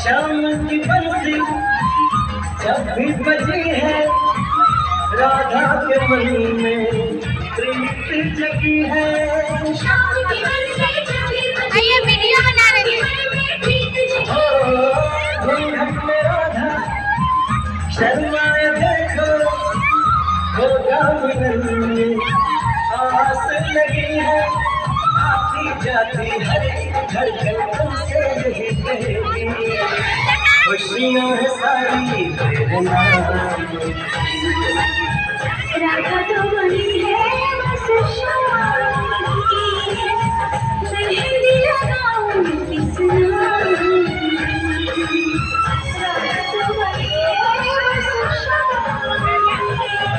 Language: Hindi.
शाम की बंसी जब भी बजी है, राधा के मन में प्रीत जगी है। आइए वीडियो बना रहे हैं। में राधा शर्माए देखो, होगा मिलन में आस लगी है। आती जाती हर धड़कन तुमसे यही कहती, खुशियाँ है सारी तेरे नाम। राधा तो बनी है बस शाम की, मेहंदी लगाऊं किस नाम की। राधा तो बनी है बस शाम की।